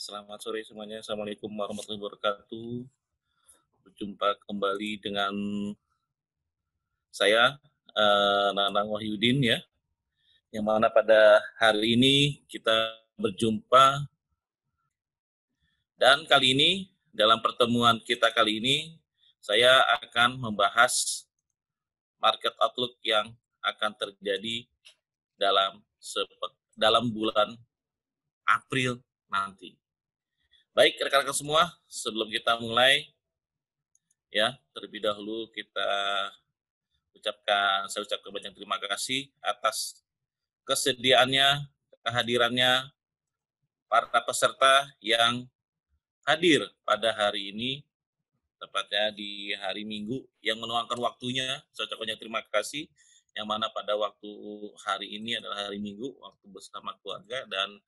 Selamat sore semuanya. Assalamualaikum warahmatullahi wabarakatuh. Berjumpa kembali dengan saya, Nanang Wahyudin ya, yang mana pada hari ini kita berjumpa dan kali ini dalam pertemuan kita kali ini saya akan membahas market outlook yang akan terjadi dalam dalam bulan April nanti. Baik rekan-rekan semua, sebelum kita mulai ya, terlebih dahulu saya ucapkan banyak terima kasih atas kesediaannya, kehadirannya para peserta yang hadir pada hari ini, tepatnya di hari Minggu, yang meluangkan waktunya. Saya ucapkan banyak terima kasih, yang mana pada waktu hari ini adalah hari Minggu, waktu bersama keluarga, dan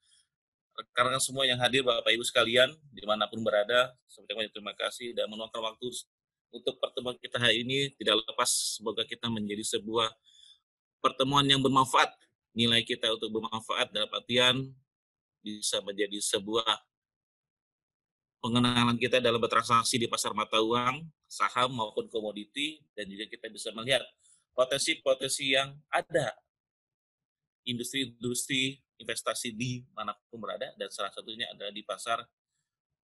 rekan-rekan semua yang hadir, Bapak Ibu sekalian, dimanapun berada, saya ucapkan banyak terima kasih, dan meluangkan waktu untuk pertemuan kita hari ini tidak lepas, semoga kita menjadi sebuah pertemuan yang bermanfaat, nilai kita untuk bermanfaat dalam artian bisa menjadi sebuah pengenalan kita dalam bertransaksi di pasar mata uang, saham maupun komoditi, dan juga kita bisa melihat potensi-potensi yang ada, industri-industri investasi di manapun berada, dan salah satunya adalah di pasar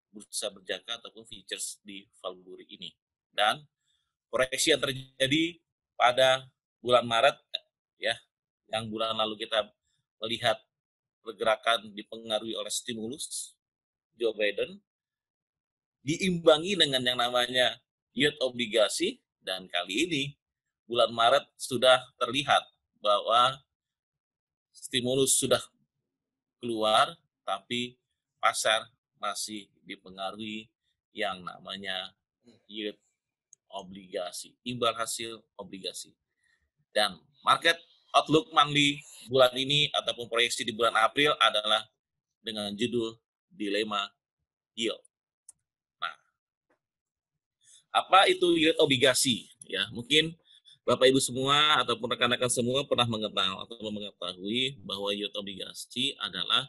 bursa berjangka ataupun futures di Valburi ini. Dan proyeksi yang terjadi pada bulan Maret ya, yang bulan lalu kita melihat pergerakan dipengaruhi oleh stimulus Joe Biden, diimbangi dengan yang namanya yield obligasi, dan kali ini bulan Maret sudah terlihat bahwa stimulus sudah keluar, tapi pasar masih dipengaruhi yang namanya yield obligasi, imbal hasil obligasi. Dan market outlook monthly bulan ini ataupun proyeksi di bulan April adalah dengan judul dilema yield. Nah, apa itu yield obligasi? Ya, mungkin Bapak Ibu semua ataupun rekan-rekan semua pernah mengetahui bahwa yield obligasi adalah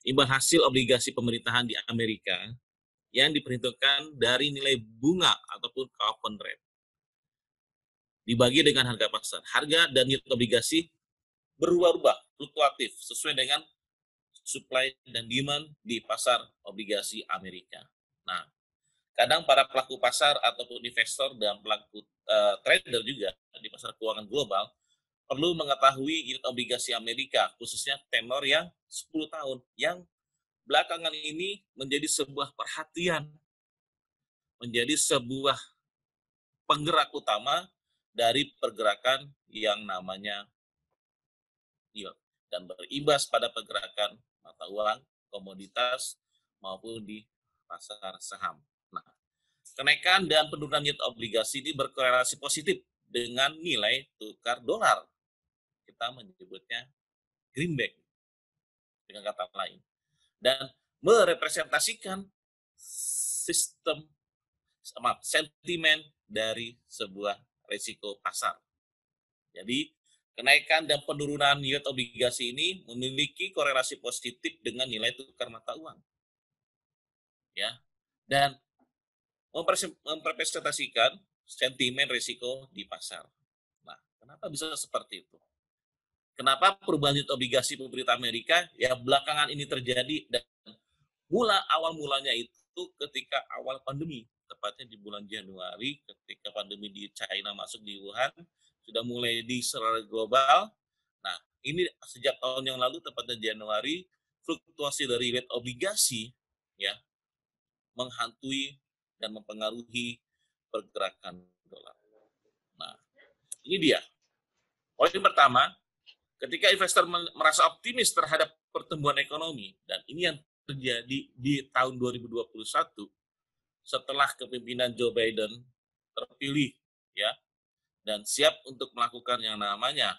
imbal hasil obligasi pemerintahan di Amerika yang diperhitungkan dari nilai bunga ataupun coupon rate dibagi dengan harga pasar. Harga dan yield obligasi berubah-ubah, fluktuatif sesuai dengan supply dan demand di pasar obligasi Amerika. Nah, kadang para pelaku pasar ataupun investor dan pelaku trader juga di pasar keuangan global perlu mengetahui yield obligasi Amerika, khususnya tenor yang 10 tahun, yang belakangan ini menjadi sebuah perhatian, menjadi sebuah penggerak utama dari pergerakan yang namanya yield, dan berimbas pada pergerakan mata uang, komoditas, maupun di pasar saham. Nah, kenaikan dan penurunan yield obligasi ini berkorelasi positif dengan nilai tukar dolar. Kita menyebutnya greenback dengan kata lain. Dan merepresentasikan sentimen dari sebuah risiko pasar. Jadi, kenaikan dan penurunan yield obligasi ini memiliki korelasi positif dengan nilai tukar mata uang. Ya. Dan merepresentasikan sentimen risiko di pasar. Nah, kenapa bisa seperti itu? Kenapa perubahan yield obligasi pemerintah Amerika yang belakangan ini terjadi, dan awal mulanya itu ketika awal pandemi, tepatnya di bulan Januari ketika pandemi di China masuk di Wuhan, sudah mulai diserang global. Nah, ini sejak tahun yang lalu tepatnya Januari, fluktuasi dari yield obligasi ya menghantui dan mempengaruhi pergerakan dolar. Nah, ini dia. Poin pertama, ketika investor merasa optimis terhadap pertumbuhan ekonomi, dan ini yang terjadi di tahun 2021 setelah kepemimpinan Joe Biden terpilih ya, dan siap untuk melakukan yang namanya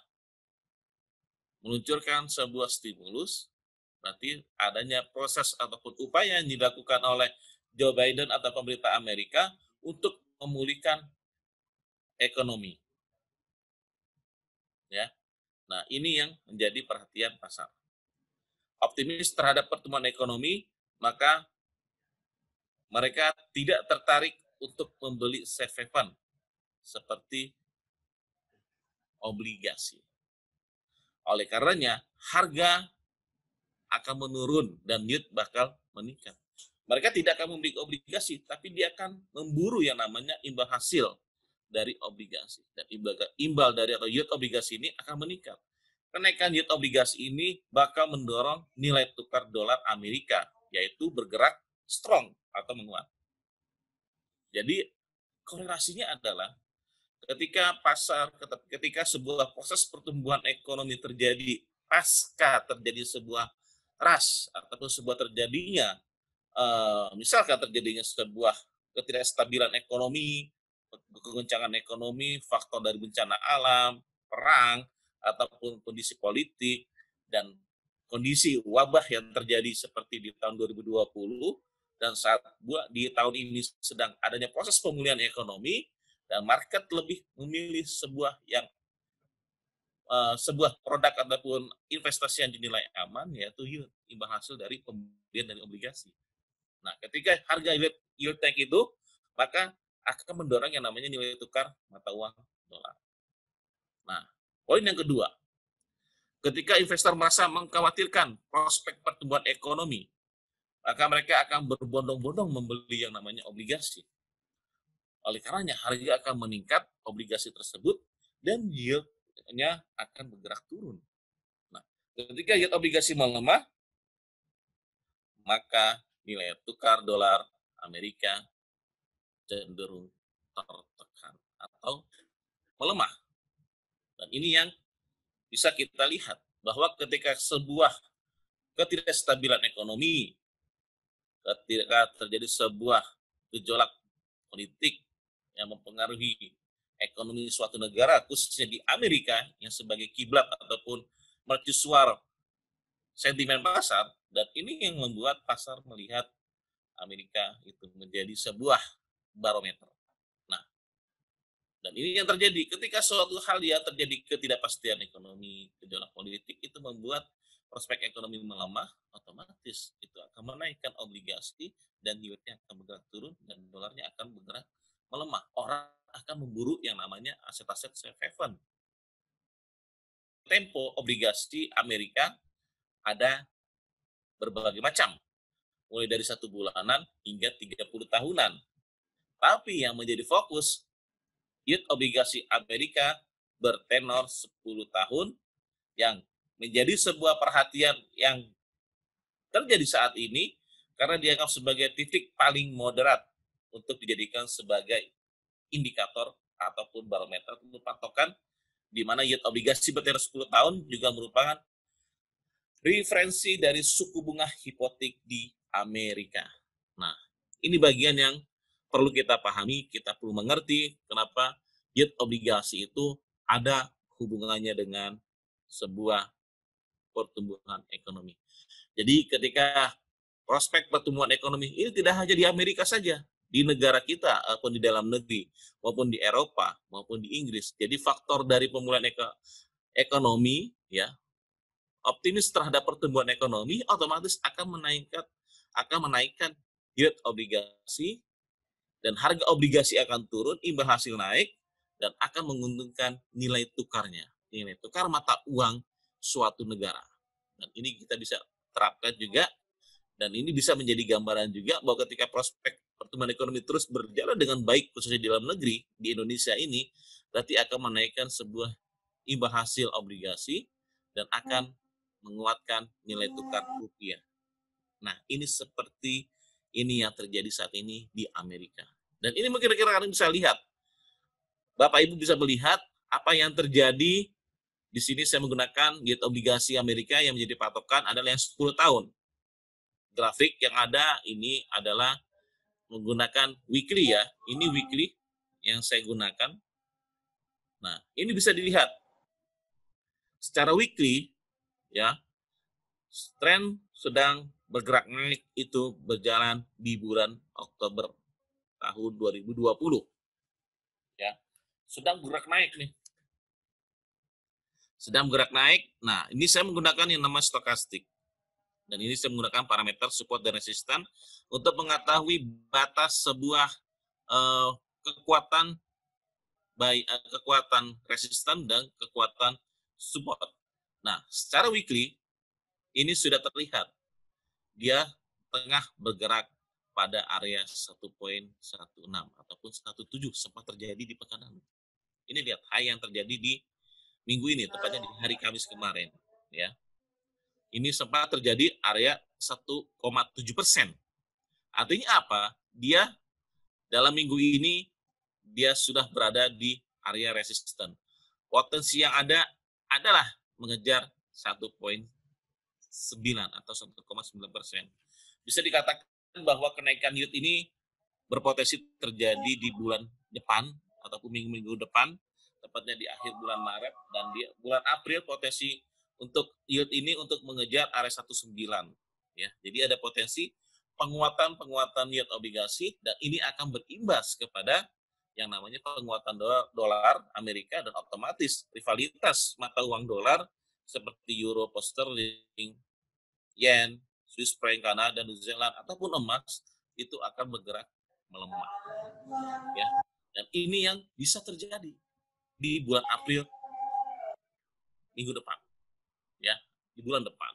meluncurkan sebuah stimulus, berarti adanya proses ataupun upaya yang dilakukan oleh Joe Biden atau pemerintah Amerika untuk memulihkan ekonomi. Ya. Nah, ini yang menjadi perhatian pasar. Optimis terhadap pertumbuhan ekonomi, maka mereka tidak tertarik untuk membeli safe haven seperti obligasi. Oleh karenanya, harga akan menurun dan yield bakal meningkat. Mereka tidak akan membeli obligasi, tapi dia akan memburu yang namanya imbal hasil dari obligasi. Dan imbal dari atau yield obligasi ini akan meningkat. Kenaikan yield obligasi ini bakal mendorong nilai tukar dolar Amerika, yaitu bergerak strong atau menguat. Jadi korelasinya adalah ketika sebuah proses pertumbuhan ekonomi terjadi pasca terjadi sebuah rush ataupun sebuah terjadinya misalkan terjadinya sebuah ketidakstabilan ekonomi, kegoncangan ekonomi, faktor dari bencana alam, perang, ataupun kondisi politik, dan kondisi wabah yang terjadi seperti di tahun 2020, dan saat di tahun ini sedang adanya proses pemulihan ekonomi, dan market lebih memilih sebuah produk ataupun investasi yang dinilai aman, yaitu yield, imbal hasil dari pembelian dari obligasi. Nah, ketika harga yield naik itu, maka akan mendorong yang namanya nilai tukar mata uang dolar. Nah, poin yang kedua, ketika investor merasa mengkhawatirkan prospek pertumbuhan ekonomi, maka mereka akan berbondong-bondong membeli yang namanya obligasi. Oleh karenanya, harga akan meningkat obligasi tersebut dan yield-nya akan bergerak turun. Nah, ketika yield obligasi melemah, maka nilai tukar dolar Amerika cenderung tertekan atau melemah. Dan ini yang bisa kita lihat bahwa ketika sebuah ketidakstabilan ekonomi, ketika terjadi sebuah gejolak politik yang mempengaruhi ekonomi suatu negara, khususnya di Amerika yang sebagai kiblat ataupun mercusuar sentimen pasar, dan ini yang membuat pasar melihat Amerika itu menjadi sebuah barometer. Nah, dan ini yang terjadi ketika suatu hal ya terjadi ketidakpastian ekonomi, gejolak politik, itu membuat prospek ekonomi melemah, otomatis itu akan menaikkan obligasi dan yieldnya akan bergerak turun dan dolarnya akan bergerak melemah. Orang akan memburu yang namanya aset-aset safe haven. Tempo obligasi Amerika ada berbagai macam, mulai dari 1 bulanan hingga 30 tahunan. Tapi yang menjadi fokus, yield obligasi Amerika bertenor 10 tahun yang menjadi sebuah perhatian yang terjadi saat ini karena dianggap sebagai titik paling moderat untuk dijadikan sebagai indikator ataupun barometer untuk patokan di mana yield obligasi bertenor 10 tahun juga merupakan referensi dari suku bunga hipotek di Amerika. Nah, ini bagian yang perlu kita pahami, kita perlu mengerti kenapa yield obligasi itu ada hubungannya dengan sebuah pertumbuhan ekonomi. Jadi ketika prospek pertumbuhan ekonomi ini tidak hanya di Amerika saja, di negara kita ataupun di dalam negeri maupun di Eropa maupun di Inggris. Jadi faktor dari pemulihan ekonomi ya, optimis terhadap pertumbuhan ekonomi otomatis akan menaikkan yield obligasi dan harga obligasi akan turun, imbal hasil naik dan akan menguntungkan nilai tukarnya, nilai tukar mata uang suatu negara. Dan ini kita bisa terapkan juga, dan ini bisa menjadi gambaran juga bahwa ketika prospek pertumbuhan ekonomi terus berjalan dengan baik khususnya di dalam negeri di Indonesia ini, berarti akan menaikkan sebuah imbal hasil obligasi dan akan menguatkan nilai tukar rupiah. Nah, ini seperti ini yang terjadi saat ini di Amerika. Dan ini kira-kira kalian bisa lihat. Bapak Ibu bisa melihat apa yang terjadi. Di sini saya menggunakan yield obligasi Amerika yang menjadi patokan adalah yang 10 tahun. Grafik yang ada ini adalah menggunakan weekly ya. Ini weekly yang saya gunakan. Nah, ini bisa dilihat. Secara weekly ya, tren sedang bergerak naik itu berjalan di bulan Oktober tahun 2020. Ya. Sedang bergerak naik nih. Sedang bergerak naik. Nah, ini saya menggunakan yang namanya stokastik. Dan ini saya menggunakan parameter support dan resisten untuk mengetahui batas sebuah kekuatan kekuatan resisten dan kekuatan support. Nah, secara weekly ini sudah terlihat dia tengah bergerak pada area 1.16 ataupun 17 sempat terjadi di pekan lalu. Ini lihat high yang terjadi di minggu ini, tepatnya di hari Kamis kemarin, ya. Ini sempat terjadi area 1,7%. Artinya apa? Dia dalam minggu ini dia sudah berada di area resisten. Potensi yang ada adalah mengejar 1.9 atau 1,9%. Bisa dikatakan bahwa kenaikan yield ini berpotensi terjadi di bulan depan ataupun minggu-minggu depan, tepatnya di akhir bulan Maret dan di bulan April potensi untuk yield ini untuk mengejar area 19 ya. Jadi ada potensi penguatan yield obligasi dan ini akan berimbas kepada yang namanya penguatan dolar Amerika dan otomatis rivalitas mata uang dolar seperti euro, pound sterling, yen, Swiss franc Kanada, New Zealand ataupun emas itu akan bergerak melemah. Ya. Dan ini yang bisa terjadi di bulan April minggu depan. Ya, di bulan depan.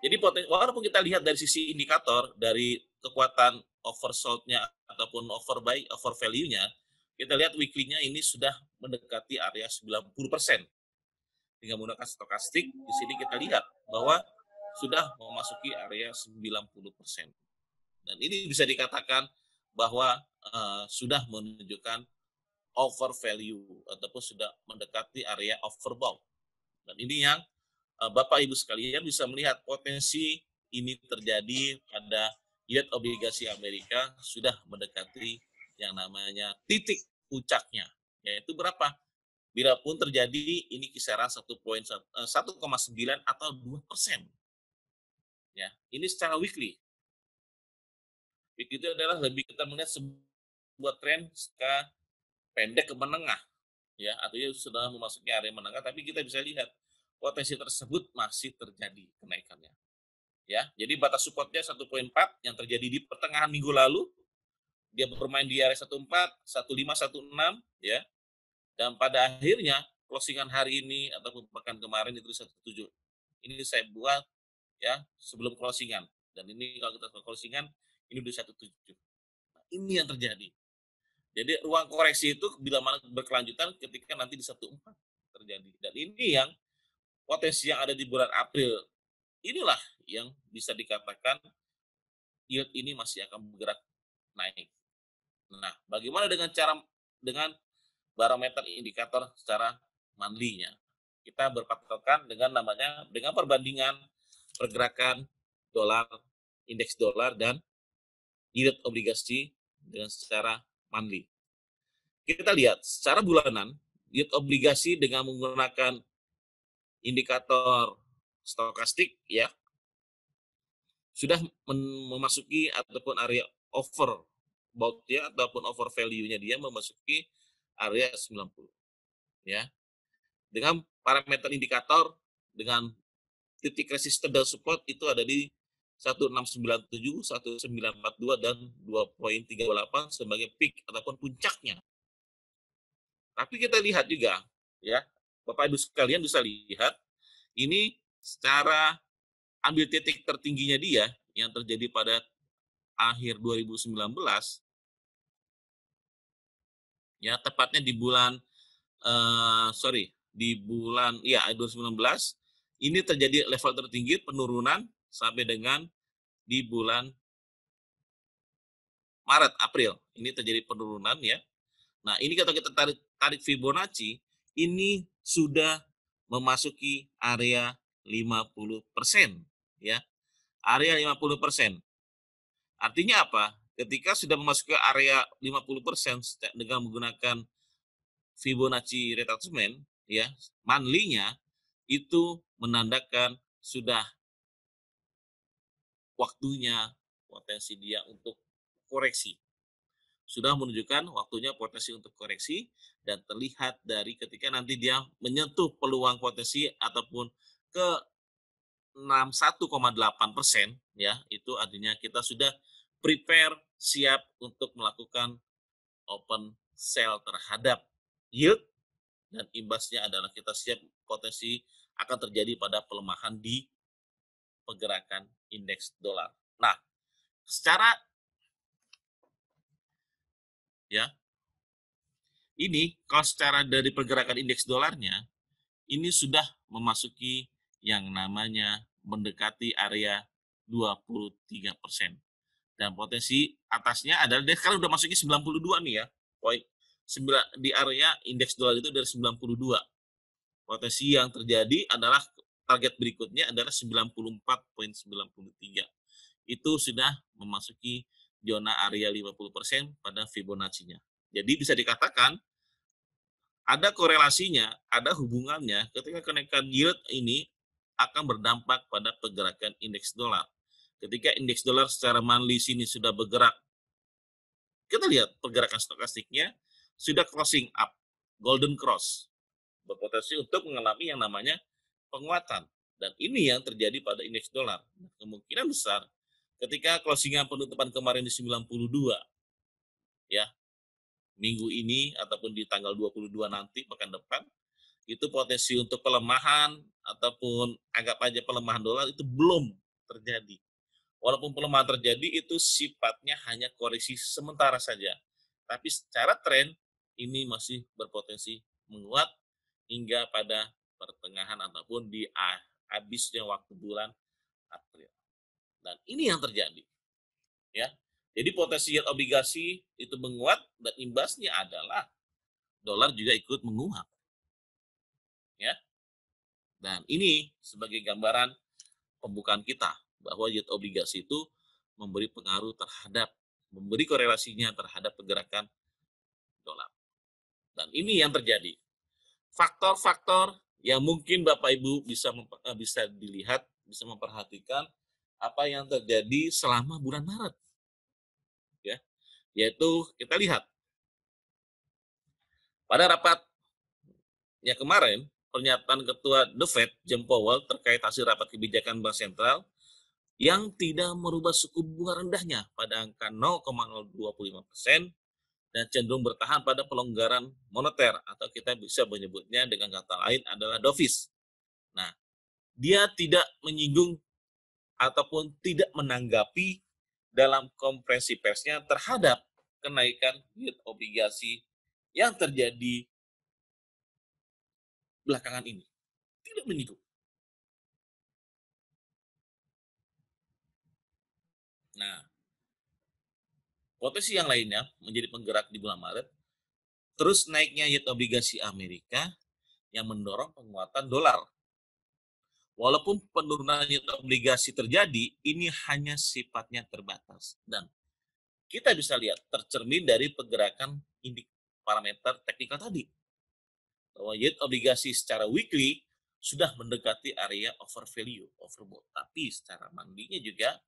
Jadi walaupun kita lihat dari sisi indikator dari kekuatan oversold-nya ataupun overbuy, over value-nya, kita lihat weekly-nya ini sudah mendekati area 90%. Dengan menggunakan stokastik, di sini kita lihat bahwa sudah memasuki area 90%. Dan ini bisa dikatakan bahwa sudah menunjukkan over value ataupun sudah mendekati area overbought. Dan ini yang Bapak Ibu sekalian bisa melihat potensi ini terjadi pada yield obligasi Amerika sudah mendekati yang namanya titik puncaknya, yaitu berapa? Bila pun terjadi ini kisaran 1,9 atau 2%. Ya, ini secara weekly. Weekly itu adalah lebih kita melihat sebuah tren jangka pendek ke menengah, ya, artinya sudah memasuki area menengah, tapi kita bisa lihat potensi tersebut masih terjadi kenaikannya. Ya, jadi batas supportnya 1.4 yang terjadi di pertengahan minggu lalu, dia bermain di area 14, 15, 16, ya. Dan pada akhirnya closingan hari ini ataupun pekan kemarin itu 17. Ini saya buat ya sebelum closingan. Dan ini kalau kita closingan ini udah 17. Nah, ini yang terjadi. Jadi ruang koreksi itu bila mana berkelanjutan ketika nanti di 14 terjadi. Dan ini yang potensi yang ada di bulan April. Inilah yang bisa dikatakan yield ini masih akan bergerak naik. Nah, bagaimana dengan barometer indikator secara monthly-nya? Kita berpatokan dengan perbandingan pergerakan dolar, indeks dolar dan yield obligasi dengan secara monthly. Kita lihat secara bulanan yield obligasi dengan menggunakan indikator stokastik ya sudah memasuki ataupun area overbought ya ataupun over value-nya dia memasuki area 90 ya. Dengan parameter indikator dengan titik resisten dan support itu ada di 1697, 1942 dan 2.38 sebagai peak ataupun puncaknya. Tapi kita lihat juga ya, Bapak Ibu sekalian bisa lihat ini secara ambil titik tertingginya dia yang terjadi pada akhir 2019 ya tepatnya di bulan di bulan 2019 ini terjadi level tertinggi penurunan sampai dengan di bulan Maret April ini terjadi penurunan ya. Nah, ini kalau kita tarik Fibonacci ini sudah memasuki area 50% ya. Area 50%. Artinya apa? Ketika sudah memasuki area 50% dengan menggunakan Fibonacci retracement ya, monthly-nya itu menandakan sudah waktunya potensi dia untuk koreksi. Sudah menunjukkan waktunya potensi untuk koreksi dan terlihat dari ketika nanti dia menyentuh peluang potensi ataupun ke 61,8%, ya, itu artinya kita sudah prepare, siap untuk melakukan open sell terhadap yield, dan imbasnya adalah kita siap potensi akan terjadi pada pelemahan di pergerakan indeks dolar. Nah, secara ya, ini kalau secara dari pergerakan indeks dolarnya ini sudah memasuki yang namanya mendekati area 23%. Dan potensi atasnya adalah dia sekarang udah masuknya 92 nih ya. Poin di area indeks dolar itu dari 92. Potensi yang terjadi adalah target berikutnya adalah 94,93. Itu sudah memasuki zona area 50% pada Fibonacci-nya. Jadi bisa dikatakan ada korelasinya, ada hubungannya ketika kenaikan yield ini akan berdampak pada pergerakan indeks dolar. Ketika indeks dolar secara monthly sini sudah bergerak, kita lihat pergerakan stokastiknya sudah crossing up, golden cross, berpotensi untuk mengalami yang namanya penguatan. Dan ini yang terjadi pada indeks dolar. Kemungkinan besar ketika closingan penutupan kemarin di 92, ya, minggu ini ataupun di tanggal 22 nanti pekan depan, itu potensi untuk pelemahan ataupun anggap aja pelemahan dolar itu belum terjadi. Walaupun pelemahan terjadi itu sifatnya hanya koreksi sementara saja. Tapi secara tren ini masih berpotensi menguat hingga pada pertengahan ataupun di habisnya waktu bulan April. Dan ini yang terjadi, ya. Jadi potensi yield obligasi itu menguat dan imbasnya adalah dolar juga ikut menguat, ya. Dan ini sebagai gambaran pembukaan kita bahwa yield obligasi itu memberi pengaruh terhadap, memberi korelasinya terhadap pergerakan dolar. Dan ini yang terjadi. Faktor-faktor yang mungkin Bapak Ibu bisa dilihat, bisa memperhatikan apa yang terjadi selama bulan Maret, ya. Yaitu kita lihat pada rapatnya kemarin, pernyataan Ketua The Fed, Jerome Powell, terkait hasil rapat kebijakan Bank Sentral yang tidak merubah suku bunga rendahnya pada angka 0,025% dan cenderung bertahan pada pelonggaran moneter, atau kita bisa menyebutnya dengan kata lain adalah dovish. Nah, dia tidak menyinggung ataupun tidak menanggapi dalam konferensi persnya terhadap kenaikan yield obligasi yang terjadi belakangan ini. Tidak menyinggung. Nah, potensi yang lainnya menjadi penggerak di bulan Maret, terus naiknya yield obligasi Amerika yang mendorong penguatan dolar. Walaupun penurunan yield obligasi terjadi, ini hanya sifatnya terbatas. Dan kita bisa lihat tercermin dari pergerakan parameter teknikal tadi. Bahwa yield obligasi secara weekly sudah mendekati area overvalue, overbought. Tapi secara monthly-nya juga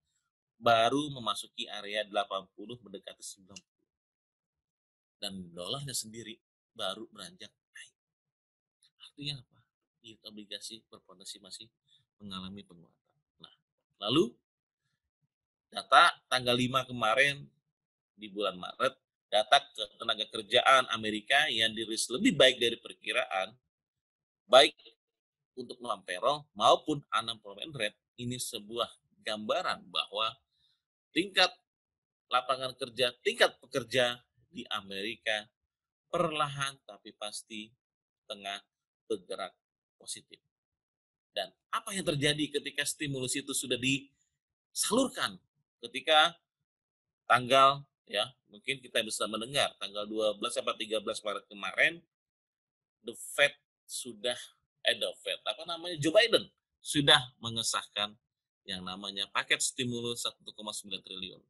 baru memasuki area 80 mendekati 90. Dan dolarnya sendiri baru beranjak naik. Artinya apa? Yield obligasi berpotensi masih mengalami penguatan. Nah, lalu data tanggal 5 kemarin di bulan Maret, data tenaga kerjaan Amerika yang dirilis lebih baik dari perkiraan, baik untuk non payroll maupun unemployment rate. Ini sebuah gambaran bahwa tingkat lapangan kerja, tingkat pekerja di Amerika perlahan tapi pasti tengah bergerak positif. Dan apa yang terjadi ketika stimulus itu sudah disalurkan? Ketika tanggal, ya, mungkin kita bisa mendengar tanggal 12 sampai 13 Maret kemarin, the Fed sudah Joe Biden sudah mengesahkan yang namanya paket stimulus 1,9 triliun.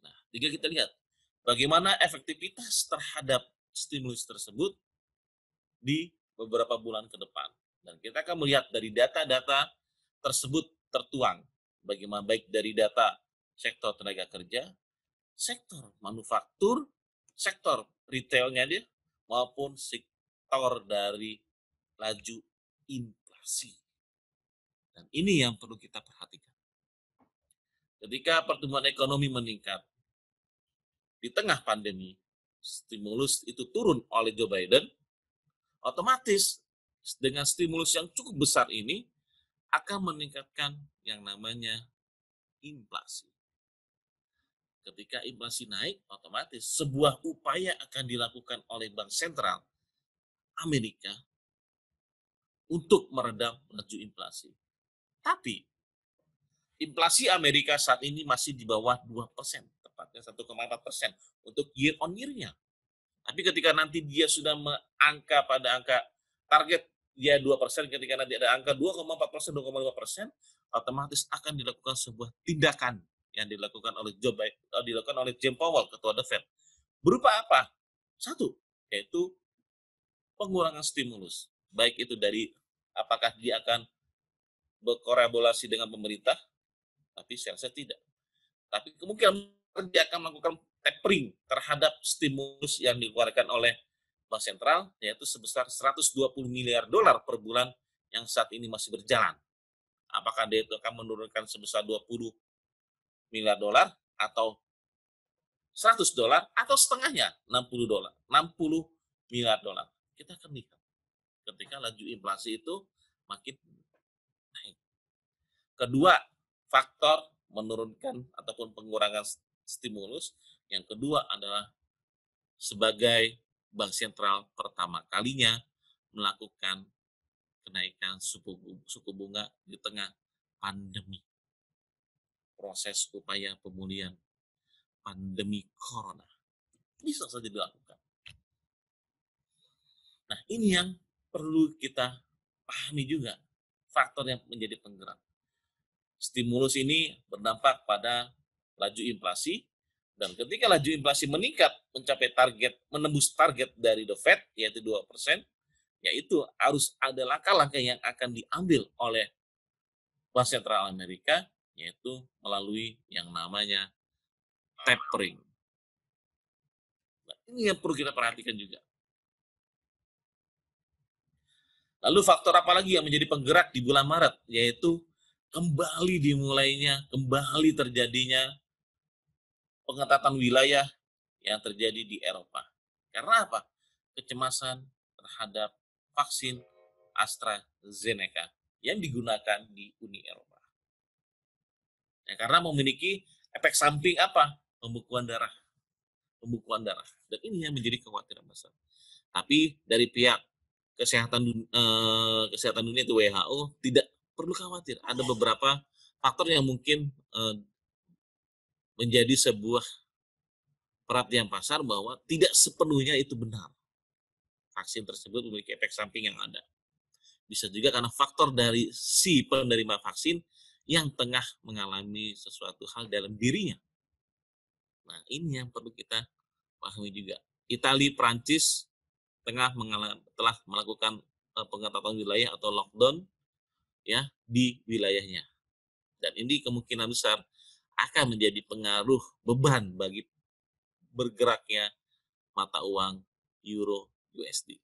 Nah, jika kita lihat bagaimana efektivitas terhadap stimulus tersebut di beberapa bulan ke depan. Dan kita akan melihat dari data-data tersebut tertuang, bagaimana baik dari data sektor tenaga kerja, sektor manufaktur, sektor retailnya dia, maupun sektor dari laju inflasi. Dan ini yang perlu kita perhatikan. Ketika pertumbuhan ekonomi meningkat di tengah pandemi, stimulus itu turun oleh Joe Biden, otomatis dengan stimulus yang cukup besar ini akan meningkatkan yang namanya inflasi. Ketika inflasi naik, otomatis sebuah upaya akan dilakukan oleh Bank Sentral Amerika untuk meredam laju inflasi. Tapi inflasi Amerika saat ini masih di bawah 2%, tepatnya 1,4% untuk year on year-nya. Tapi ketika nanti dia sudah mengangka pada angka target dia 2%, ketika nanti ada angka 2,4%, 2,5%, otomatis akan dilakukan sebuah tindakan yang dilakukan oleh dilakukan oleh Jerome Powell, ketua The Fed. Berupa apa? Satu, yaitu pengurangan stimulus. Baik itu dari apakah dia akan berkolaborasi dengan pemerintah, tapi saya rasa tidak. Tapi kemungkinan dia akan melakukan tapering terhadap stimulus yang dikeluarkan oleh Bank Sentral, yaitu sebesar 120 miliar dolar per bulan yang saat ini masih berjalan. Apakah dia itu akan menurunkan sebesar 20 miliar dolar atau 100 dolar atau setengahnya 60 dolar, 60 miliar dolar. Kita akan lihat ketika laju inflasi itu makin naik. Kedua, faktor menurunkan ataupun pengurangan stimulus. Yang kedua adalah sebagai bank sentral pertama kalinya melakukan kenaikan suku bunga di tengah pandemi. Proses upaya pemulihan pandemi corona bisa saja dilakukan. Nah, ini yang perlu kita pahami juga, faktor yang menjadi penggerak. Stimulus ini berdampak pada laju inflasi, dan ketika laju inflasi meningkat mencapai target, menembus target dari The Fed, yaitu 2%, yaitu harus ada langkah-langkah yang akan diambil oleh Bank Sentral Amerika, yaitu melalui yang namanya tapering. Nah, ini yang perlu kita perhatikan juga. Lalu faktor apa lagi yang menjadi penggerak di bulan Maret, yaitu kembali terjadinya pengetatan wilayah yang terjadi di Eropa. Karena apa? Kecemasan terhadap vaksin AstraZeneca yang digunakan di Uni Eropa. Ya, karena memiliki efek samping apa? Pembekuan darah. Dan ini yang menjadi kekhawatiran besar. Tapi dari pihak kesehatan dunia itu WHO tidak perlu khawatir. Ada beberapa faktor yang mungkin menjadi sebuah perhatian pasar bahwa tidak sepenuhnya itu benar. Vaksin tersebut memiliki efek samping yang ada. Bisa juga karena faktor dari si penerima vaksin yang tengah mengalami sesuatu hal dalam dirinya. Nah, ini yang perlu kita pahami juga. Italia, Prancis telah melakukan pengetatan wilayah atau lockdown ya di wilayahnya. Dan ini kemungkinan besar akan menjadi pengaruh beban bagi bergeraknya mata uang euro USD.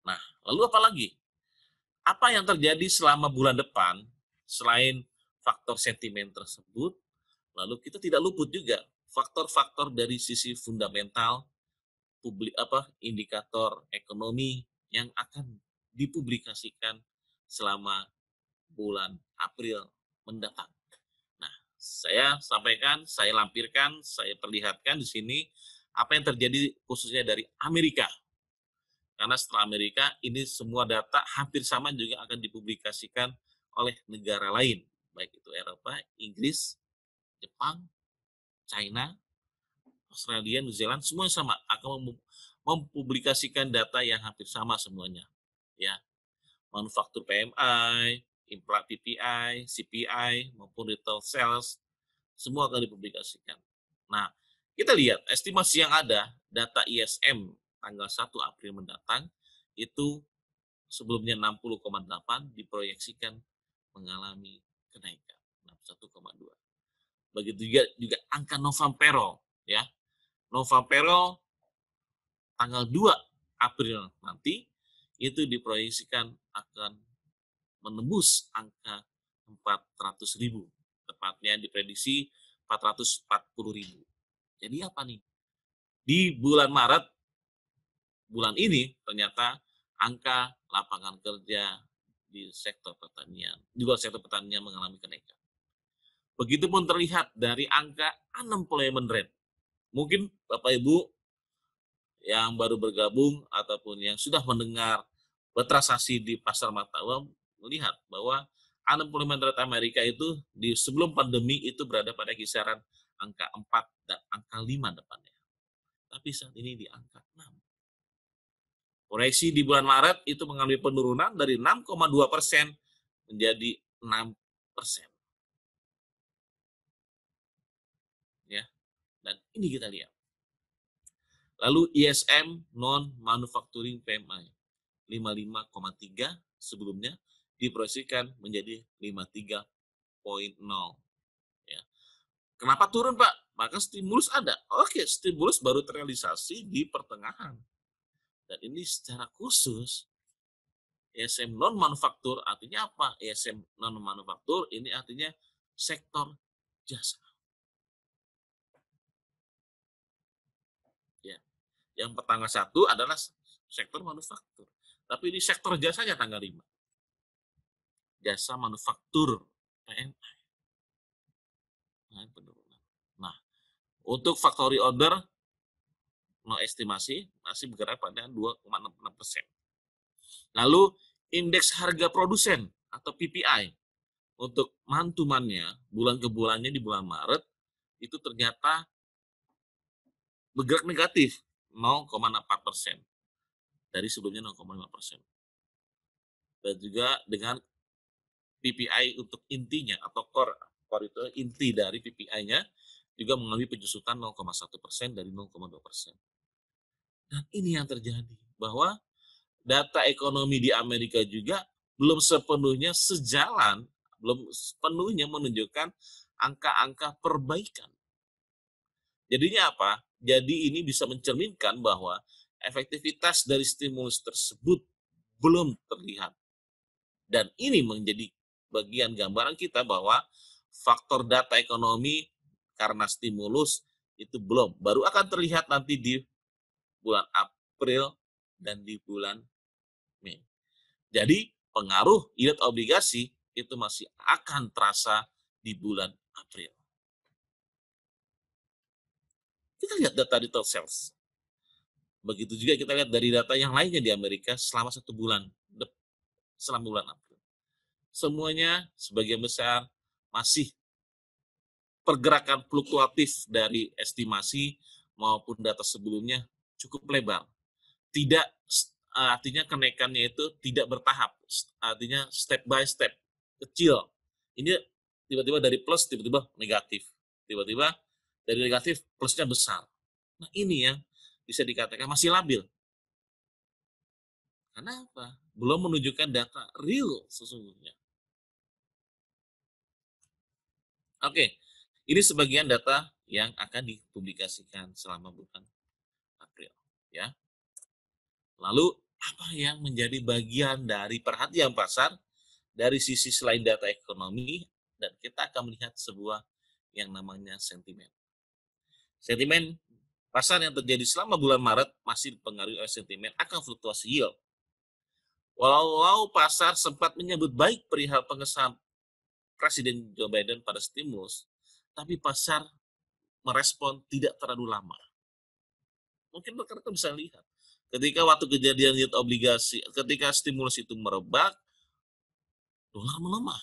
Nah, lalu apa lagi? Apa yang terjadi selama bulan depan selain faktor sentimen tersebut? Lalu kita tidak luput juga faktor-faktor dari sisi fundamental indikator ekonomi yang akan dipublikasikan selama bulan April mendatang. Nah, saya sampaikan, saya lampirkan, saya perlihatkan di sini apa yang terjadi khususnya dari Amerika. Karena setelah Amerika, ini semua data hampir sama juga akan dipublikasikan oleh negara lain, baik itu Eropa, Inggris, Jepang, China, Australia, New Zealand, semua sama akan mempublikasikan data yang hampir sama semuanya. Ya, manufaktur PMI, import PPI, CPI maupun retail sales, semua akan dipublikasikan. Nah, kita lihat estimasi yang ada, data ISM tanggal 1 April mendatang itu sebelumnya 60,8 diproyeksikan mengalami kenaikan 61,2. Begitu juga angka November ya. November tanggal 2 April nanti itu diproyeksikan akan menembus angka 400.000, tepatnya diprediksi 440.000. Jadi apa nih? Di bulan Maret, bulan ini ternyata angka lapangan kerja di sektor pertanian, di luar sektor pertanian mengalami kenaikan. Begitupun terlihat dari angka unemployment rate. Mungkin Bapak Ibu yang baru bergabung ataupun yang sudah mendengar bertransaksi di pasar mata uang melihat bahwa unemployment rate Amerika itu di sebelum pandemi itu berada pada kisaran angka 4 dan angka 5 depannya. Tapi saat ini di angka 6. Proyeksi di bulan Maret itu mengalami penurunan dari 6,2% menjadi 6%. Ya. Dan ini kita lihat. Lalu ISM non manufacturing PMI 55,3 sebelumnya diproyeksikan menjadi 53,0. Ya. Kenapa turun, Pak? Maka stimulus ada. Oke, stimulus baru terrealisasi di pertengahan. Dan ini secara khusus ISM non manufaktur artinya apa? ISM non manufaktur ini artinya sektor jasa. Ya. Yang pertanggal 1 adalah sektor manufaktur. Tapi di sektor jasanya tanggal 5. Jasa manufaktur PMI. Nah, untuk factory order no estimasi masih bergerak pada 2,66%. Lalu indeks harga produsen atau PPI untuk mantumannya bulan ke bulannya di bulan Maret itu ternyata bergerak negatif 0,4% dari sebelumnya 0,5%. Dan juga dengan PPI untuk intinya atau core itu inti dari PPI-nya juga mengalami penyusutan 0,1% dari 0,2%. Dan ini yang terjadi bahwa data ekonomi di Amerika juga belum sepenuhnya sejalan, belum sepenuhnya menunjukkan angka-angka perbaikan. Jadinya apa? Jadi ini bisa mencerminkan bahwa efektivitas dari stimulus tersebut belum terlihat. Dan ini menjadi bagian gambaran kita bahwa faktor data ekonomi karena stimulus itu belum, baru akan terlihat nanti di bulan April dan di bulan Mei. Jadi pengaruh yield obligasi itu masih akan terasa di bulan April. Kita lihat data retail sales. Begitu juga kita lihat dari data yang lainnya di Amerika selama 1 bulan, selama bulan April. Semuanya sebagian besar masih pergerakan fluktuatif dari estimasi maupun data sebelumnya cukup lebar. Tidak artinya kenaikannya itu tidak bertahap, artinya step by step, kecil. Ini tiba-tiba dari plus, tiba-tiba negatif. Tiba-tiba dari negatif plusnya besar. Nah ini yang bisa dikatakan masih labil. Kenapa? Belum menunjukkan data real sesungguhnya. Oke, ini sebagian data yang akan dipublikasikan selama bulan April. Ya. Lalu apa yang menjadi bagian dari perhatian pasar dari sisi selain data ekonomi, dan kita akan melihat sebuah yang namanya sentimen. Sentimen pasar yang terjadi selama bulan Maret masih dipengaruhi oleh sentimen akan fluktuasi yield. Walau pasar sempat menyambut baik perihal pengesahan Presiden Joe Biden pada stimulus, tapi pasar merespon tidak terlalu lama. Mungkin rekan-rekan bisa lihat, ketika waktu kejadian yield obligasi, ketika stimulus itu merebak, dolar melemah,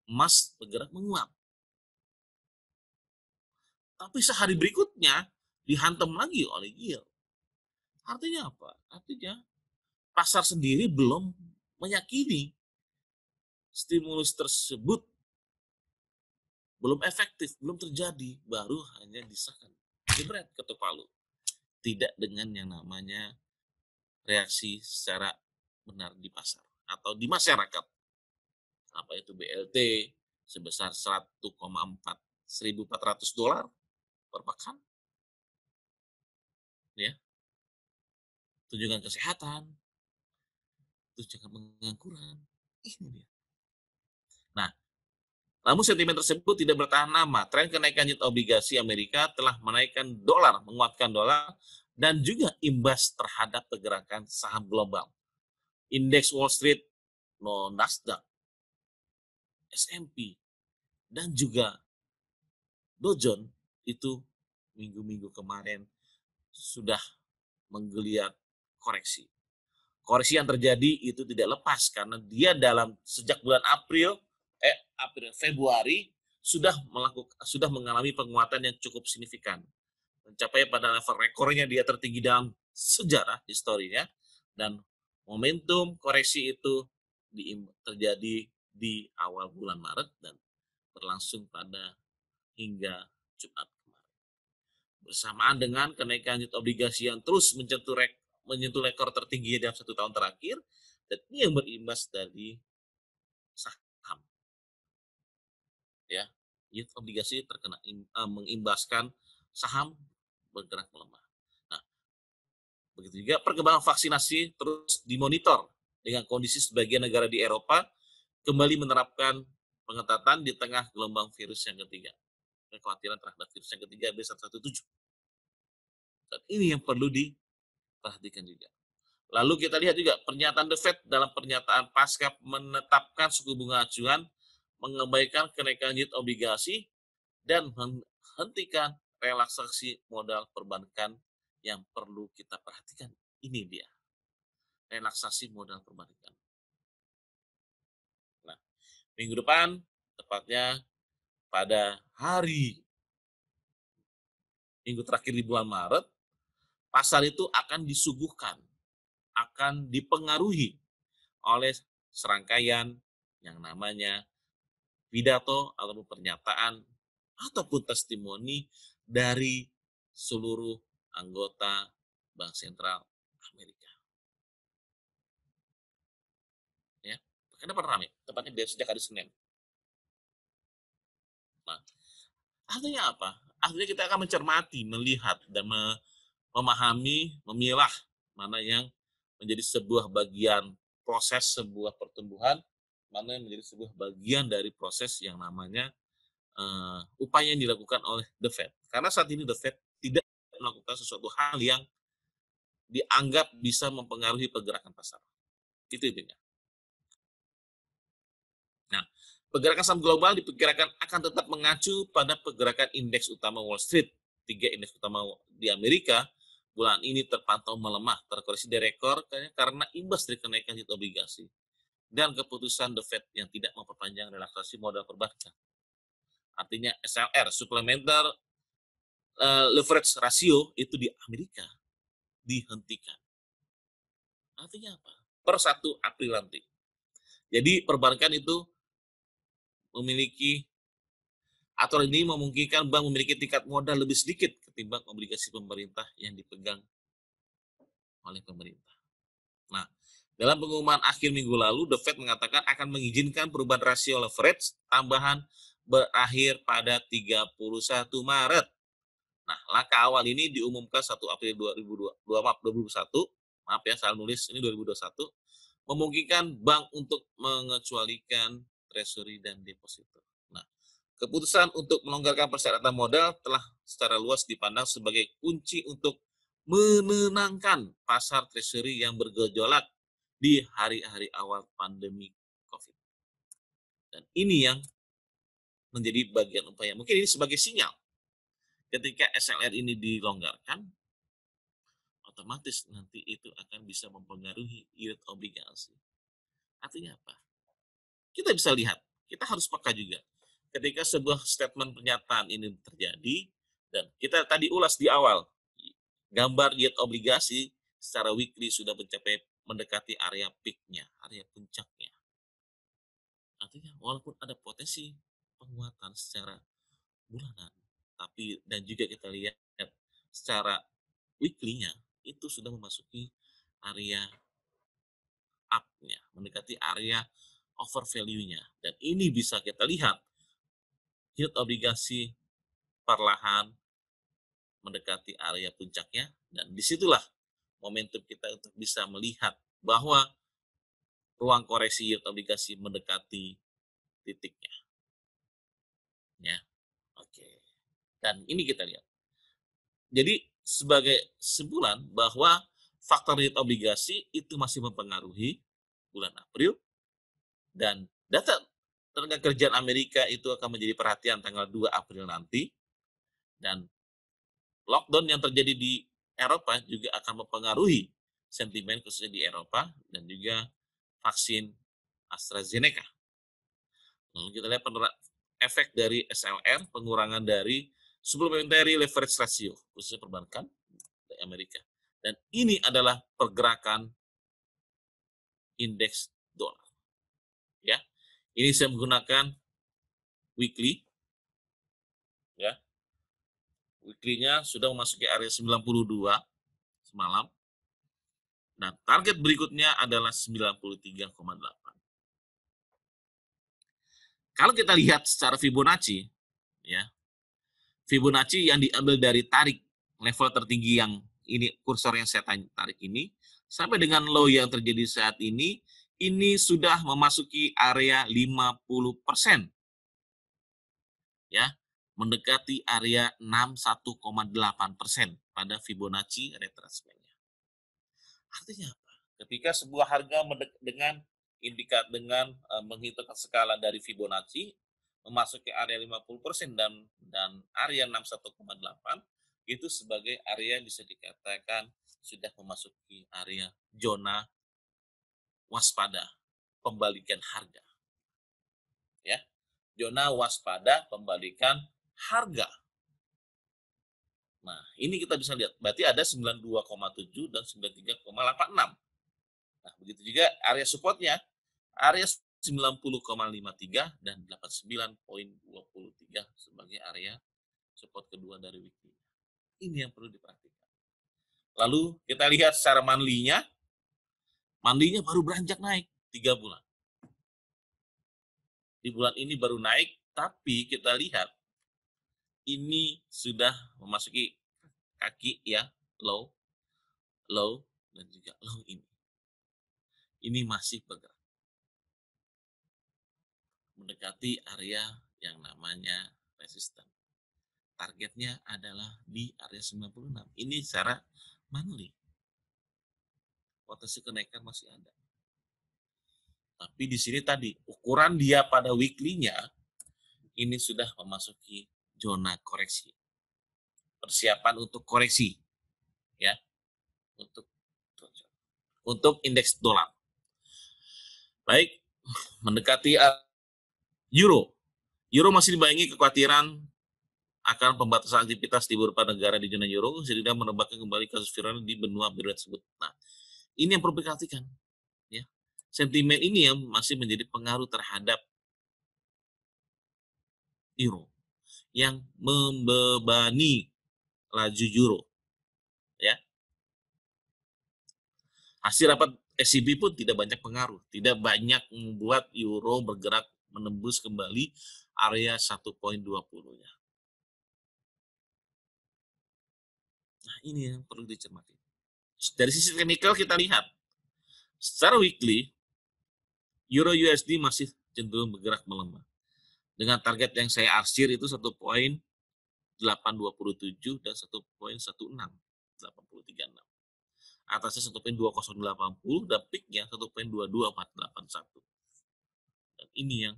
emas bergerak menguat. Tapi sehari berikutnya dihantam lagi oleh yield. Artinya apa? Artinya pasar sendiri belum meyakini stimulus tersebut belum efektif, belum terjadi, baru hanya disahkan. Jebret ketuk palu. Tidak dengan yang namanya reaksi secara benar di pasar atau di masyarakat. Apa itu BLT sebesar 1,400 dolar per pekan. Ya. Tunjangan kesehatan, tunjangan pengangguran, Ini dia. Nah, namun sentimen tersebut tidak bertahan lama. Tren kenaikan yield obligasi Amerika telah menaikkan dolar, menguatkan dolar, dan juga imbas terhadap pergerakan saham global. Indeks Wall Street, Nasdaq, S&P, dan juga Dow Jones itu minggu-minggu kemarin sudah menggeliat koreksi. Koreksi yang terjadi itu tidak lepas karena dia sejak bulan Februari sudah mengalami penguatan yang cukup signifikan, mencapai pada level rekornya dia tertinggi dalam sejarah historinya, dan momentum koreksi itu terjadi di awal bulan Maret dan berlangsung pada hingga Jumat kemarin. Bersamaan dengan kenaikan yield obligasi yang terus menyentuh rekor tertinggi dalam 1 tahun terakhir, dan ini yang berimbas dari saham. Ya, yield obligasi mengimbaskan saham bergerak melemah. Nah, begitu juga perkembangan vaksinasi terus dimonitor dengan kondisi sebagian negara di Eropa kembali menerapkan pengetatan di tengah gelombang virus yang ketiga. Kekhawatiran terhadap virus yang ketiga B117. Dan ini yang perlu diperhatikan juga. Lalu kita lihat juga pernyataan The Fed dalam pernyataan pasca menetapkan suku bunga acuan, mengabaikan kenaikan yield obligasi, dan menghentikan relaksasi modal perbankan yang perlu kita perhatikan. Ini dia, relaksasi modal perbankan. Nah, minggu depan, tepatnya pada minggu terakhir di bulan Maret, pasar itu akan disuguhkan, akan dipengaruhi oleh serangkaian yang namanya pidato ataupun pernyataan ataupun testimoni dari seluruh anggota Bank Sentral Amerika. Ya, kenapa ramai? Tepatnya sejak hari Senin. Nah, artinya apa? Artinya kita akan mencermati, melihat, dan memahami, memilah mana yang menjadi sebuah bagian proses sebuah pertumbuhan, mana yang menjadi sebuah bagian dari proses yang namanya upaya yang dilakukan oleh The Fed. Karena saat ini The Fed tidak melakukan sesuatu hal yang dianggap bisa mempengaruhi pergerakan pasar. Itu intinya. Nah, pergerakan saham global diperkirakan akan tetap mengacu pada pergerakan indeks utama Wall Street. 3 indeks utama di Amerika bulan ini terpantau melemah, terkoreksi dari rekor karena imbas dari kenaikan yield obligasi dan keputusan The Fed yang tidak memperpanjang relaksasi modal perbankan. Artinya SLR, supplemental leverage ratio, itu di Amerika dihentikan. Artinya apa? Per 1 April nanti. Jadi perbankan itu memiliki, atau ini memungkinkan bank memiliki tingkat modal lebih sedikit ketimbang obligasi pemerintah yang dipegang oleh pemerintah. Nah, dalam pengumuman akhir minggu lalu, The Fed mengatakan akan mengizinkan perubahan rasio leverage tambahan berakhir pada 31 Maret. Nah, langkah awal ini diumumkan 1 April 2021, maaf ya, salah nulis, ini 2021, memungkinkan bank untuk mengecualikan treasury dan deposito. Nah, keputusan untuk melonggarkan persyaratan modal telah secara luas dipandang sebagai kunci untuk menenangkan pasar treasury yang bergejolak di hari-hari awal pandemi COVID. Dan ini yang menjadi bagian upaya. Mungkin ini sebagai sinyal. Ketika SLR ini dilonggarkan, otomatis nanti itu akan bisa mempengaruhi yield obligasi. Artinya apa? Kita bisa lihat, kita harus peka juga. Ketika sebuah statement pernyataan ini terjadi, dan kita tadi ulas di awal, gambar yield obligasi secara weekly sudah mendekati area peak-nya, area puncaknya. Artinya walaupun ada potensi penguatan secara bulanan, tapi dan juga kita lihat secara weekly-nya itu sudah memasuki area up-nya, mendekati area over value-nya. Dan ini bisa kita lihat yield obligasi perlahan mendekati area puncaknya, dan disitulah momentum kita untuk bisa melihat bahwa ruang koreksi yield obligasi mendekati titiknya. Ya, oke. Dan ini kita lihat. Jadi sebagai kesimpulan bahwa faktor yield obligasi itu masih mempengaruhi bulan April, dan data tenaga kerjaan Amerika itu akan menjadi perhatian tanggal 2 April nanti, dan lockdown yang terjadi di Eropa juga akan mempengaruhi sentimen khususnya di Eropa, dan juga vaksin AstraZeneca. Lalu kita lihat efek dari SLR, pengurangan dari supplementary leverage ratio, khususnya perbankan di Amerika. Dan ini adalah pergerakan indeks dolar. Ya, ini saya menggunakan weekly. Ya, weekly-nya sudah memasuki area 92 semalam. Dan target berikutnya adalah 93,8. Kalau kita lihat secara Fibonacci, ya, Fibonacci yang diambil dari tarik level tertinggi yang ini, kursor yang saya tarik ini, sampai dengan low yang terjadi saat ini sudah memasuki area 50%. Ya, mendekati area 61,8% pada Fibonacci retracement-nya. Artinya apa? Ketika sebuah harga dengan menghitung skala dari Fibonacci memasuki area 50% dan area 61,8, itu sebagai area yang bisa dikatakan sudah memasuki area zona waspada pembalikan harga. Ya. Zona waspada pembalikan harga. Nah, ini kita bisa lihat. Berarti ada 92,7 dan 93,86. Nah, begitu juga area supportnya. Area 90,53 dan 89,23 sebagai area support kedua dari weekly. Ini yang perlu diperhatikan. Lalu kita lihat secara monthly-nya. Monthly-nya baru beranjak naik 3 bulan. Di bulan ini baru naik, tapi kita lihat ini sudah memasuki kaki ya, low, dan juga low ini. Ini masih bergerak. Mendekati area yang namanya resisten. Targetnya adalah di area 96. Ini secara monthly. Potensi kenaikan masih ada. Tapi di sini tadi, ukuran dia pada weekly-nya, ini sudah memasuki zona koreksi. Persiapan untuk koreksi. Ya. Untuk indeks dolar. Baik, mendekati euro. Euro masih dibayangi kekhawatiran akan pembatasan aktivitas di beberapa negara di zona euro sehingga menembakkan kembali kasus viral di benua biru tersebut. Nah, ini yang perlu diperhatikan. Ya. Sentimen ini yang masih menjadi pengaruh terhadap euro yang membebani laju euro. Ya. Hasil rapat SCB pun tidak banyak pengaruh, tidak banyak membuat euro bergerak menembus kembali area 1.20-nya. Nah, ini yang perlu dicermati. Dari sisi teknikal kita lihat, secara weekly, Euro USD masih cenderung bergerak melemah. Dengan target yang saya arsir itu 1.827 dan 1.16836. Atasnya 1.2080 dan peaknya 1.22481. Dan ini yang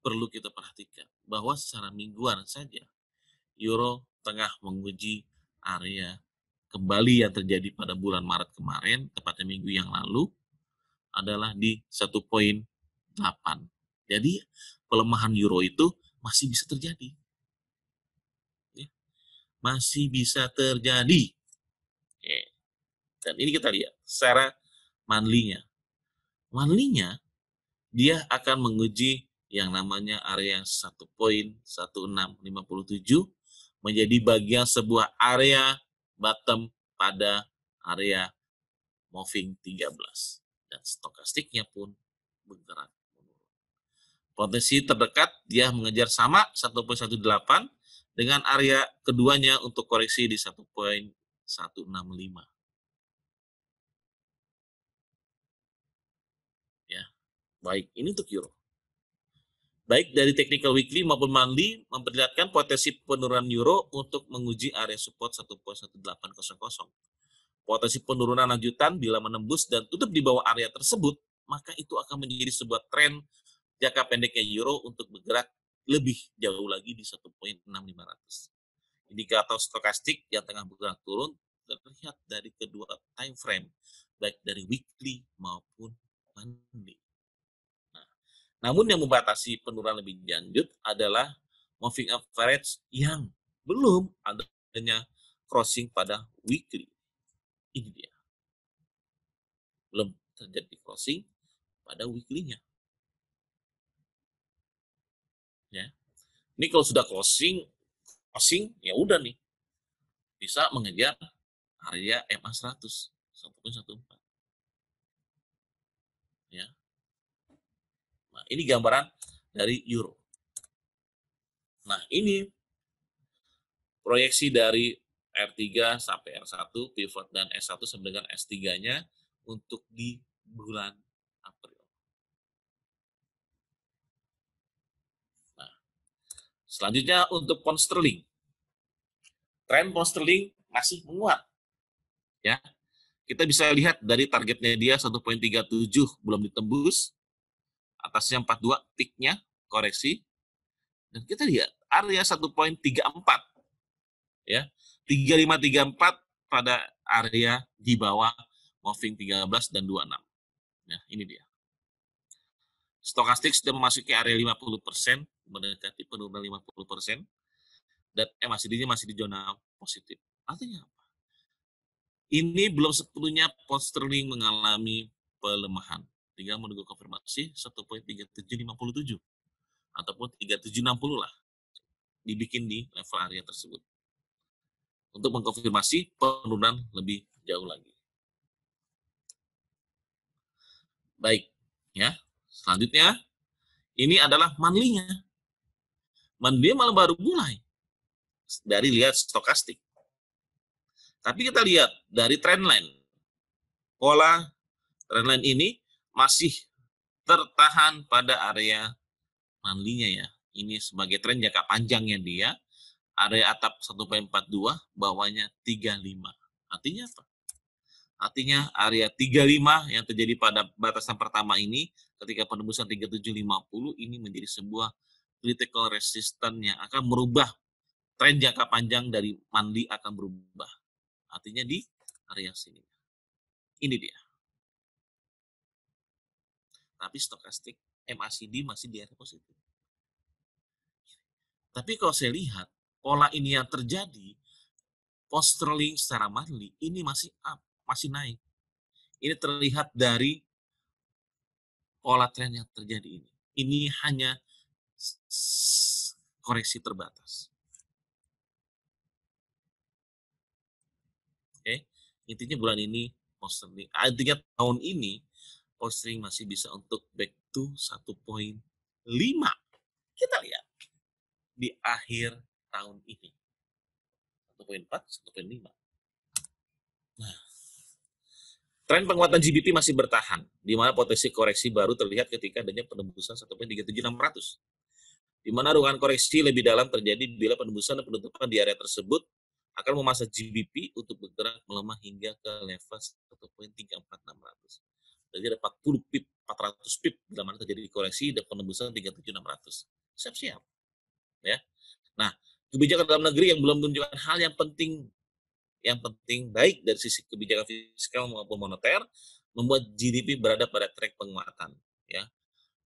perlu kita perhatikan, bahwa secara mingguan saja euro tengah menguji area kembali yang terjadi pada bulan Maret kemarin, tepatnya minggu yang lalu, adalah di 1.8. Jadi pelemahan euro itu masih bisa terjadi. Masih bisa terjadi. Dan ini kita lihat secara monthly-nya. Monthly-nya dia akan menguji yang namanya area 1.1657 menjadi bagian sebuah area bottom pada area moving 13. Dan stokastiknya pun bergerak menurun. Potensi terdekat dia mengejar sama 1.18 dengan area keduanya untuk koreksi di 1.165. Baik, ini untuk euro. Baik dari technical weekly maupun monthly memperlihatkan potensi penurunan euro untuk menguji area support 1.1800. Potensi penurunan lanjutan bila menembus dan tutup di bawah area tersebut, maka itu akan menjadi sebuah tren jangka pendeknya euro untuk bergerak lebih jauh lagi di 1.6500. Indikator stokastik yang tengah bergerak turun terlihat dari kedua time frame, baik dari weekly maupun monthly. Namun yang membatasi penurunan lebih lanjut adalah moving average yang belum adanya crossing pada weekly. Ini dia. Belum terjadi crossing pada weekly-nya. Ya. Ini kalau sudah crossing ya udah nih. Bisa mengejar area MA 100, 1.14. Ya. Nah, ini gambaran dari euro. Nah, ini proyeksi dari R3 sampai R1, pivot dan S1 sampai dengan S3-nya untuk di bulan April. Nah, selanjutnya untuk pound sterling. Tren pound sterling masih menguat. Ya. Kita bisa lihat dari targetnya dia 1.37 belum ditembus. Atasnya 42 peak-nya koreksi. Dan kita lihat area 1.34 ya. 3534 pada area di bawah moving 13 dan 26. Ya, ini dia. Stokastik sudah memasuki area 50%, mendekati penurunan 50%, dan MACD-nya masih di zona positif. Artinya apa? Ini belum sepenuhnya pound sterling mengalami pelemahan. Tinggal menunggu konfirmasi 1.3757 ataupun 3760 lah dibikin di level area tersebut untuk mengkonfirmasi penurunan lebih jauh lagi. Baik, ya. Selanjutnya ini adalah monthly-nya. Monthly malah baru mulai dari lihat stokastik. Tapi kita lihat dari trendline. Pola trendline ini masih tertahan pada area monthly-nya ya. Ini sebagai tren jangka panjangnya dia. Area atap 1.42, bawahnya 35. Artinya apa? Artinya area 35 yang terjadi pada batasan pertama ini ketika penembusan 3750 ini menjadi sebuah critical resistance yang akan merubah tren jangka panjang dari monthly akan berubah. Artinya di area sini. Ini dia. Tapi stokastik MACD masih di area positif. Tapi kalau saya lihat pola ini yang terjadi, pound sterling secara monthly ini masih up, masih naik. Ini terlihat dari pola tren yang terjadi ini. Ini hanya koreksi terbatas. Oke, intinya bulan ini pound sterling, artinya tahun ini pound sterling masih bisa untuk back to 1.5. Kita lihat di akhir tahun ini. 1.4, 1.5. Nah, tren penguatan GBP masih bertahan, di mana potensi koreksi baru terlihat ketika adanya penembusan 1.37600. Di mana ruangan koreksi lebih dalam terjadi bila penembusan dan penutupan di area tersebut akan memaksa GBP untuk bergerak melemah hingga ke level 1.34600. Jadi ada 40 pip, 400 pip bila mana terjadi koreksi dan penembusan 37600. Siap-siap. Ya. Nah, kebijakan dalam negeri yang belum menunjukkan hal yang penting baik dari sisi kebijakan fiskal maupun moneter membuat GDP berada pada trek penguatan ya.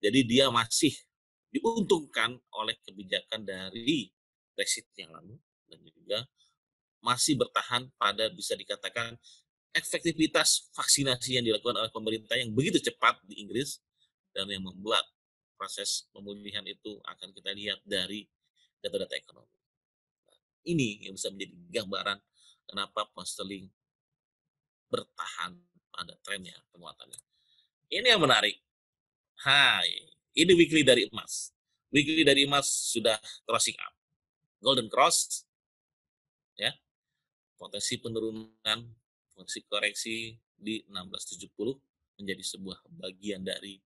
Jadi dia masih diuntungkan oleh kebijakan dari Brexit yang lalu dan juga masih bertahan pada bisa dikatakan efektivitas vaksinasi yang dilakukan oleh pemerintah yang begitu cepat di Inggris dan yang membuat proses pemulihan itu akan kita lihat dari data-data ekonomi. Ini yang bisa menjadi gambaran kenapa pound sterling bertahan pada trennya penguatannya. Ini yang menarik. Hai, ini weekly dari emas. Weekly dari emas sudah crossing up. Golden cross, ya, potensi penurunan, potensi koreksi di 1670 menjadi sebuah bagian dari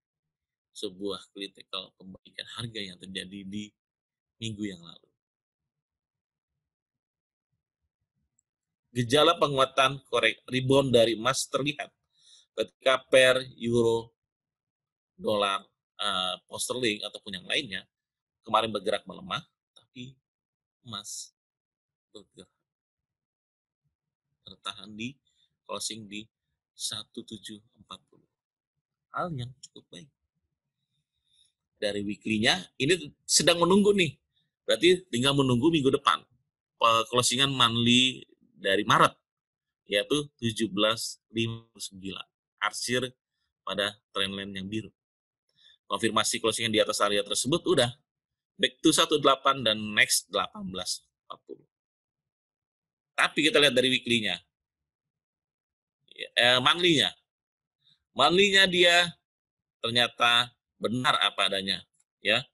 sebuah critical pembalikan harga yang terjadi di minggu yang lalu. Gejala penguatan rebound dari emas terlihat ketika pair euro dolar pound sterling ataupun yang lainnya kemarin bergerak melemah, tapi emas bergerak bertahan di closing di 1740. Hal yang cukup baik. Dari weekly-nya ini sedang menunggu nih. Berarti tinggal menunggu minggu depan. Closingan monthly dari Maret yaitu 1759. Arsir pada trendline yang biru. Konfirmasi closingan di atas area tersebut udah back to 18 dan next 1840. Tapi kita lihat dari weekly-nya. Monthly-nya. Monthly-nya dia ternyata benar apa adanya, ya.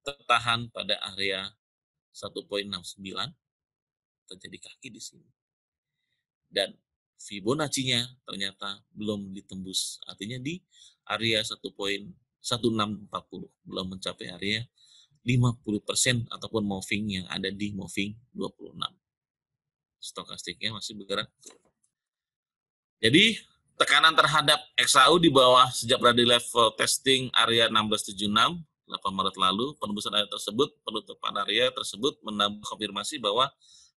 Tertahan pada area 1.69, terjadi kaki di sini. Dan Fibonacci-nya ternyata belum ditembus. Artinya di area 1.1640, belum mencapai area 50% ataupun moving yang ada di moving 26. Stokastiknya masih bergerak. Jadi tekanan terhadap XAU di bawah sejak berada di level testing area 1676 8 Maret lalu. Penembusan area tersebut, penutupan area tersebut menambah konfirmasi bahwa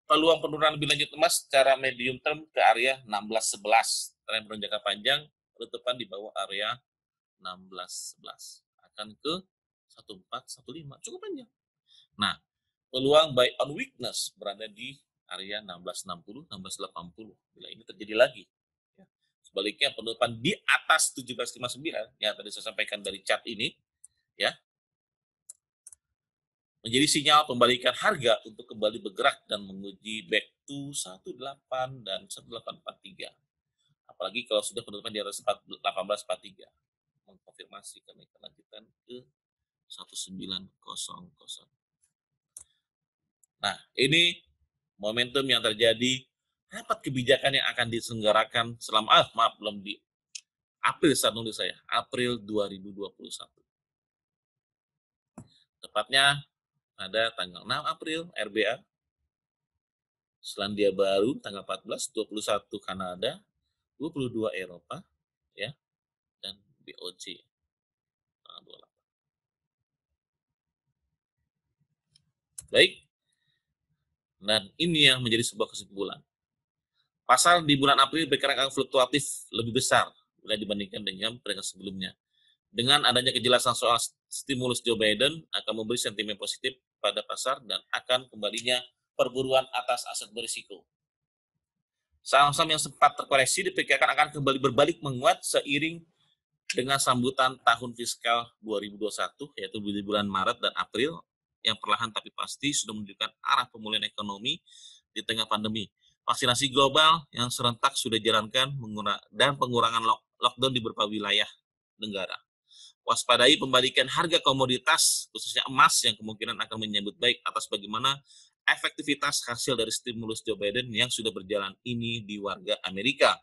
peluang penurunan lebih lanjut emas secara medium term ke area 1611. Tren jangka panjang penutupan di bawah area 1611 akan ke 1415, cukup panjang. Nah, peluang buy on weakness berada di area 1660, 1680 bila ini terjadi lagi. Sebaliknya penutupan di atas 1759 yang tadi saya sampaikan dari chart ini, ya, menjadi sinyal pembalikan harga untuk kembali bergerak dan menguji back to 18 dan 1843. Apalagi kalau sudah penutupan di atas 1843, mengkonfirmasi kenaikan lanjutan ke 1900. Nah, ini momentum yang terjadi rapat kebijakan yang akan diselenggarakan selama belum di April saat nulis saya, April 2021. Tepatnya pada tanggal 6 April RBA, Selandia Baru tanggal 14, 21 Kanada, 22 Eropa, ya, dan BOJ tanggal 28. Baik. Dan ini yang menjadi sebuah kesimpulan. Pasar di bulan April bergerak akan fluktuatif lebih besar bila dibandingkan dengan peringkat sebelumnya. Dengan adanya kejelasan soal stimulus Joe Biden akan memberi sentimen positif pada pasar dan akan kembalinya perburuan atas aset berisiko. Saham-saham yang sempat terkoreksi diperkirakan akan kembali berbalik menguat seiring dengan sambutan tahun fiskal 2021, yaitu di bulan Maret dan April, yang perlahan tapi pasti sudah menunjukkan arah pemulihan ekonomi di tengah pandemi. Vaksinasi global yang serentak sudah dijalankan dan pengurangan lockdown di beberapa wilayah negara. Waspadai pembalikan harga komoditas, khususnya emas yang kemungkinan akan menyambut baik atas bagaimana efektivitas hasil dari stimulus Joe Biden yang sudah berjalan ini di warga Amerika.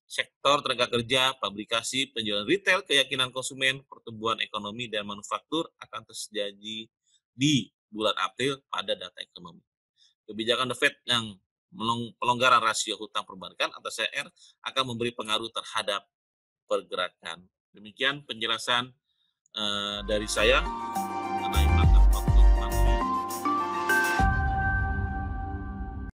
Sektor tenaga kerja, publikasi, penjualan retail, keyakinan konsumen, pertumbuhan ekonomi, dan manufaktur akan terjadi di bulan April pada data ekonomi. Kebijakan The Fed yang pelonggaran rasio hutang perbankan atau CR akan memberi pengaruh terhadap pergerakan. Demikian penjelasan dari saya.